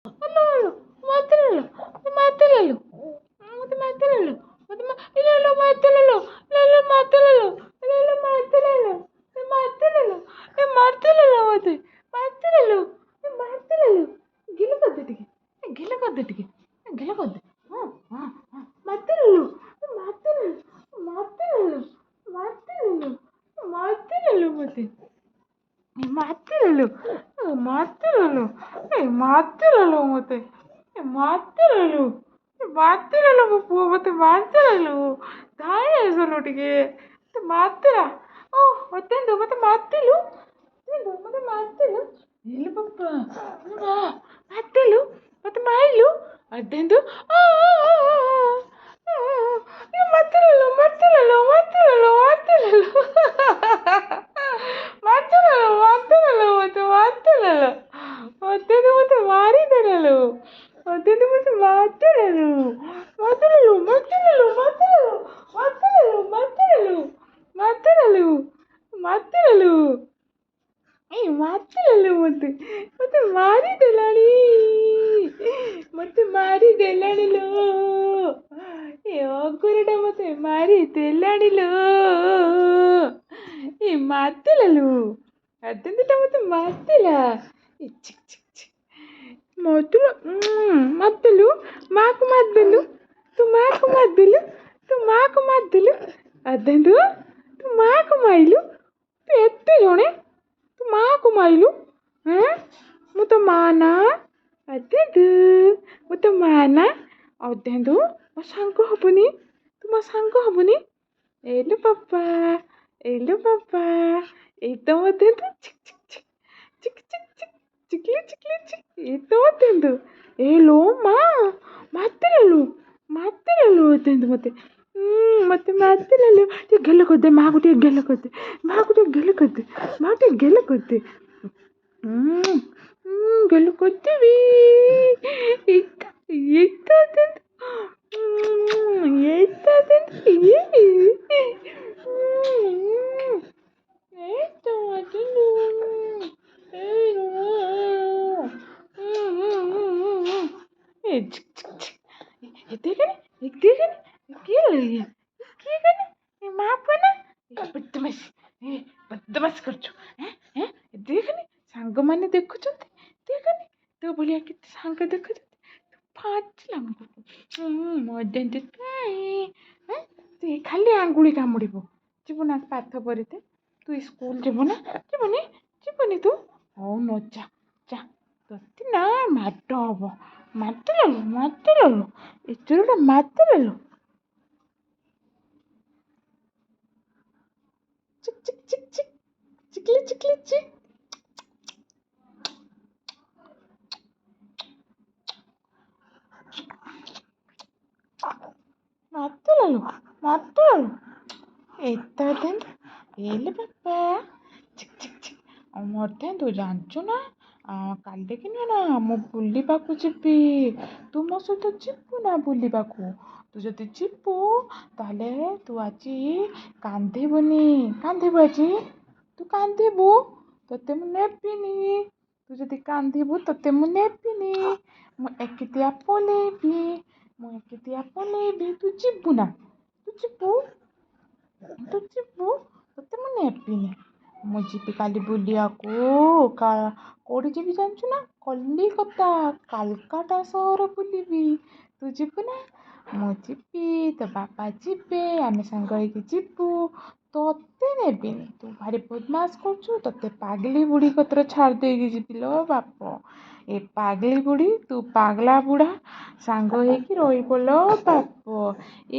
Lolo, mátalo, mátalo, mátalo, Lolo, mátalo, Lolo, mátalo, Lolo, mátalo, mátalo, mátalo, mate, mátalo, mátalo, గిల కొద్ది టికి, గిల కొద్ది టికి, గిల కొద్ది, మత్తలు, మత్తలు, మత్తలు, మత్తలు, మత్తలు, మతే. Mattiralo, mattiralo, mattiralo mate, mattiralo, mattiralo mate mattiralo. Dai sono tige, mattira. Oh, attendo mate mattilu, attendo mate mattilu. Illu papa, mattilu, mate mailu, attendo. Mattiralo, mattiralo, mattiralo, mattiralo. Mattiralo, mattiralo, mate mattiralo. Attendo mate maridalalo. Attendo mate mattiralo. Mattiralo, mattiralo, mattiralo, mattiralo, mattiralo, mattiralo, mattiralo. mattiralo mate maridalani. Mate maridalani lo. ଅଗୁରଟା ମତେ ମାରି ଦେଲାଣିଲୋ ମାତିଲାଲୁ ଆଦେନ୍ଦଟା ମତେ ମାତିଲା ମତୁଲ ମାତିଲୁ ମାକୁ ମାରିଦେଲୁ ତୁ ମାକୁ ମାରିଦେଲୁ ତୁ ମାକୁ ମାରିଦେଲୁ ଆଦେନ୍ଦୁ ତୁ ମାକୁ ମାଇଲୁ ତୁ ଏତେ ଜଣେ ତୁ ମାକୁ ମାଇଲୁ ମୁଁ ତ ମା ନା ଆଦେନ୍ଦୁ ମୁଁ ତ ମା ନା ଅଦେନ୍ଦୁ ମୋ ସାଙ୍ଗ ହବୁନି ତୁ ମୋ ସାଙ୍ଗ ହବୁନି ଏଇଲୋ ବାପା ଏଇ ତ ଅଦେନ୍ଦୁ ଚିକଲି ଚିକଲି ଏଇ ତ ଅଦେନ୍ଦୁ ଏଲୋ ମା ମାତିଲାଲୁ ଅଦେନ୍ଦୁ ମତେ ମତେ ମାତିଲାଲୁ ଟିକେ ଗେଲ କରିଦେ ମାକୁ ଟିକେ ଗେଲ କରିଦେ ମାକୁ ଟିକେ ଗେଲ କରିଦେ ମାକୁ ଟିକେ ଗେଲ କରିଦେ ଗେଲ କରିଦେବି ଏଇ ତ ଅଦେନ୍ଦୁ ବଦମାସ କରୁଛୁ ଦେଖନି ସାଙ୍ଗମାନେ ଦେଖୁଛନ୍ତି ଦେଖନି ତୋ ଭଳିଆ କେତେ ସାଙ୍ଗ ଦେଖୁଛନ୍ତି ଫାଟିଲା ମଦନ୍ତି ତୁ ଖାଲି ଆଙ୍ଗୁଳି କାମୁଡ଼ିବୁ ଯିବୁ ନା ପାଠ ପଢିତେ ତୁ ସ୍କୁଲ ଯିବୁ ନା ଯିବୁନି ତୁ ହଉ ନ ଯା ତତେ ନା ମାଡ଼ ହବ ମାତିଲାଲୁ ଏଥରଟା ମାତିଲାଲୁ ଚିକ୍ ଚିକ୍ ଚିକ୍ ଚିକ୍ ଚିକଲି ଚିକଲି ଚିକ୍ ମାତିଲାଲୁ ଏତେ ଅଦେନ୍ଦୁ ଏଲେ ବାପା ଚିକ୍ ଚିକ୍ ଚିକ୍ ଅଦେନ୍ଦୁ ଜାଣିଛୁ ନା କାଲି କି ନା ମୁଁ ବୁଲିବାକୁ ଯିବି ତୁ ମୋ ସହିତ ଯିବୁ ନା ବୁଲିବାକୁ ତୁ ଯଦି ଯିବୁ ତାହେଲେ ତୁ ଆଜି କାନ୍ଦିବୁ ଆଜି ତୁ କାନ୍ଦିବୁ ତତେ ମୁଁ ନେବିନି ତୁ ଯଦି କାନ୍ଦିବୁ ତତେ ମୁଁ ନେବିନି ମୁଁ ଏକିଟିଆ ପଳେଇବି ତୁ ଯିବୁ ନା ତୁ ଯିବୁ ତତେ ମୁଁ ନେବିନି ମୁଁ ଯିବି କାଲି ବୁଲିବାକୁ କୋଉଠି ଯିବି ଜାଣିଛୁ ନା କଲିକତା କାଲକାଟା ସହର ବୁଲିବି ତୁ ଯିବୁ ନା ମୁଁ ଯିବି ତୋ ବାପା ଯିବେ ଆମେ ସାଙ୍ଗ ହେଇକି ଯିବୁ ତତେ ନେବିନି ତୁ ଭାରି ବଦମାସ କରୁଛୁ ତତେ ପାଗଲି ବୁଢ଼ୀ କତିରେ ଛାଡ଼ି ଦେଇକି ଯିବି ଲୋ ବାପ ଏ ପାଗଲି ବୁଢ଼ୀ ତୁ ପାଗଲା ବୁଢ଼ା ସାଙ୍ଗ ହେଇକି ରହିବ ଲୋ ବାପ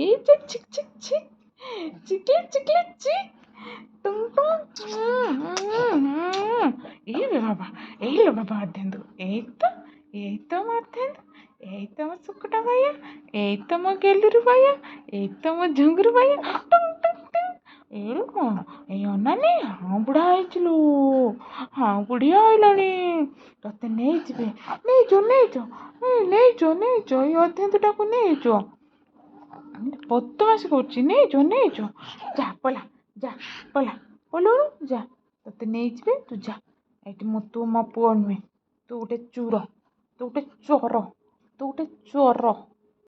ଏଇ ଚିକ୍ ଚିକ୍ ଚିକ୍ ଚିକ୍ ଚିକଲି ଚିକଲି ଚିକ୍ ଏଇଲୋ ବାବା ଅଦେନ୍ଦୁ ଏଇ ତ ଅଦେନ୍ଦୁ ଏଇ ତ ମୋ ଶୁକୁଟା ବାୟା ଏଇ ତ ମୋ ଗେଲୁରୁ ବାୟା ଏଇ ତ ମୋ ଝୁଙ୍ଗୁରୁ ବାୟା ଏଇଲୋ କଣ ଏଇ ଅନାନି ହଁ ବୁଢ଼ା ହେଇଚିଲୁ ହଁ ବୁଢ଼ୀ ଆଇଲାଣି ତତେ ନେଇଯିବେ ନେଇଯ ଏଇ ଅଦେନ୍ଦୁଟାକୁ ନେଇଯ ବଦମାସି କରୁଛି ନେଇଯ ଯା ପଳଉନୁ ଯା ତତେ ନେଇଯିବେ ତୁ ଯା ଏଇଠି ତୁ ମୋ ପୁଅ ନୁହେଁ ତୁ ଗୋଟେ ଚୁର ତୁ ଗୋଟେ ଚୋର ତୁ ଗୋଟେ ଚୋର।